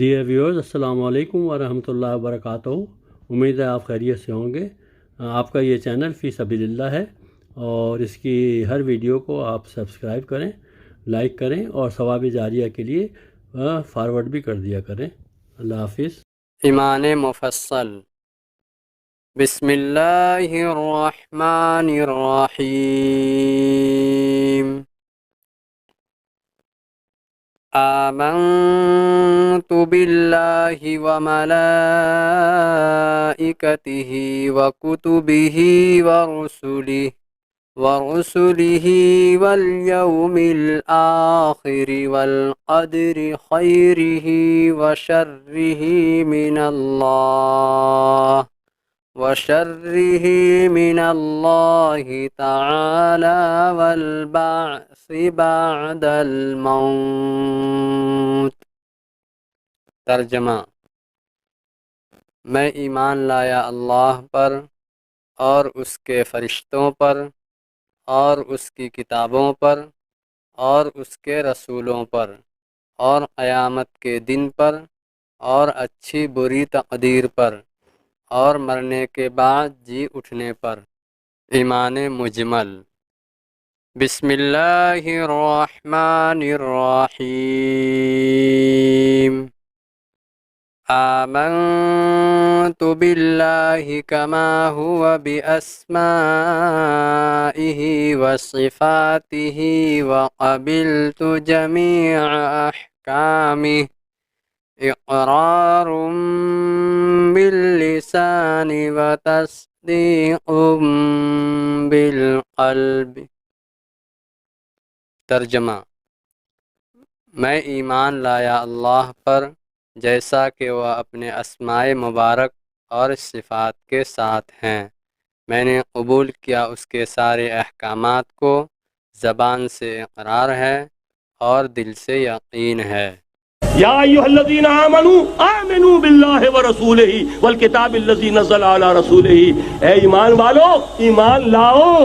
Dear viewers, अस्सलाम वालेकुम व रहमतुल्लाहि व बरकातहू। उम्मीद है आप खैरियत से होंगे। आपका ये चैनल फ़ी सबीलिल्लाह है और इसकी हर वीडियो को आप सब्सक्राइब करें, लाइक करें और सवाब जारिया के लिए फॉरवर्ड भी कर दिया करें। अल्लाह हाफिज़। ईमान मुफस्सल। बिस्मिल्लाहिर्रहमानिर्रहीम। आमन्तु बिल्लाहि व मलाइकतिहि व कुतुबिहि व रुसुलिहि वल यौमिल आखिरि वल क़द्रि खैरिहि व शर्रिहि मिनल्लाहि तआला वल बअसी बअदल मौत। तर्जमा: मैं ईमान लाया अल्लाह पर और उसके फरिश्तों पर और उसकी किताबों पर और उसके रसूलों पर और क़यामत के दिन पर और अच्छी बुरी तक़दीर पर और मरने के बाद जी उठने पर। ईमान मुजमल। बिस्मिल्लाहिर्रहमानिर्रहीम। आमन्तु बिल्लाहि कमा हुवा बिअस्माइहि व सिफ़ातिहि व क़बिलतु जमीअ अहकामिहि इक़रारुम बिल्लिसानि व तस्दीक़ुम बिलक़ल्बि। तर्जमा: मैं ईमान लाया अल्लाह पर जैसा कि वह अपने अस्माए मुबारक और सिफ़ात के साथ हैं। मैंने कबूल किया उसके सारे अहकामात को, ज़बान से इक़रार है और दिल से यकीन है। या अय्युहल्लज़ीना आमनू आमिनू बिल्लाहि व रसूलिही वल किताबिल्लज़ी नज़्ज़ला अला रसूलिही। ए ईमान वालो, ईमान लाओ।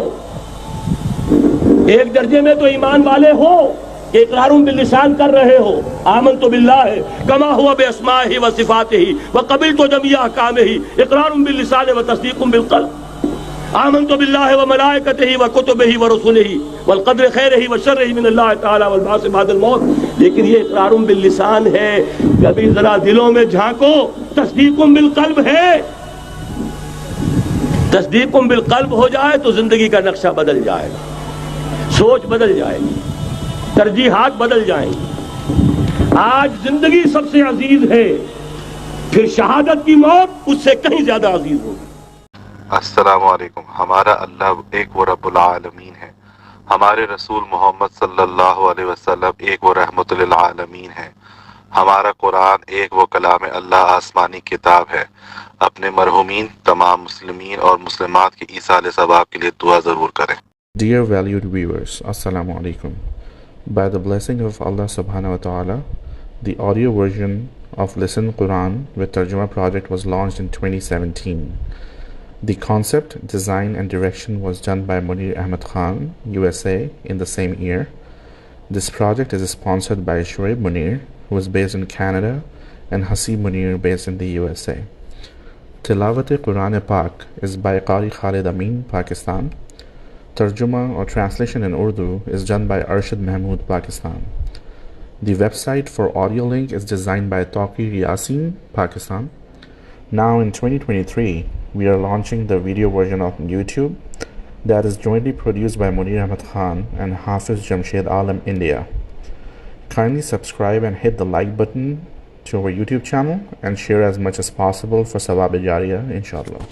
एक दर्जे में तो ईमान वाले हो, इक़रारुम बिल्लिसान कर रहे हो, आमनतु बिल्लाहि कमा हुवा बिअस्माइहि व सिफ़ातिही व क़बिलतु जमीअ अहकामिही इक़रारुम बिल्लिसान व तस्दीक़ुम बिलक़ल्ब। आमन्तु बिल्लाहि व मलाइकतिही व कुतुबिही व रुसुलिही वल क़द्रि खैरिही व शर्रिही मिनल्लाहि तआला वल बअसी बअदल मौत। लेकिन ये इक़रारुम बिल्लिसान है, कभी जरा दिलों में झांको, तस्दीक़ुम बिलक़ल्ब है। तस्दीक़ुम बिलक़ल्ब हो जाए तो जिंदगी का नक्शा बदल जाएगा, सोच बदल जाएगी, तरजीहात बदल जाएंगी। आज जिंदगी सबसे अजीज है, फिर शहादत की मौत उससे कहीं ज्यादा अजीज होगी। अस्सलामु अलैकुम। हमारा अल्लाह एक वो रब्बुल आलमीन है। हमारे रसूल मोहम्मद सल्लल्लाहु अलैहि वसल्लम एक वो रहमतुल लिल आलमीन है। हमारा कुरान एक वो कलाम अल्लाह आसमानी किताब है। अपने मरहुमीन तमाम मुस्लिमीन और मुस्लिमात के ईसाल सवाब के लिए दुआ ज़रूर करें। Dear valued viewers, Assalamu alaikum. By the blessing of Allah subhanahu wa ta'ala, the audio version of Listen Qur'an with Tarjuma project was launched in 2017. The concept, design and direction was done by Munir Ahmed Khan, USA in the same year. This project is sponsored by Shoaib Munir, who is based in Canada, and Hasib Munir based in the USA. Tilawat Qur'an Pak is by Qari Khalid Amin, Pakistan. Tarjuma or translation in Urdu is done by Arshad Mahmood, Pakistan. The website for audio link is designed by Tawqir Yasin, Pakistan. Now in 2023, we are launching the video version of YouTube that is jointly produced by Munir Ahmed Khan and Hafiz Jamshed Alam, India. Kindly subscribe and hit the like button to our YouTube channel and share as much as possible for Sawab Jariya, inshallah.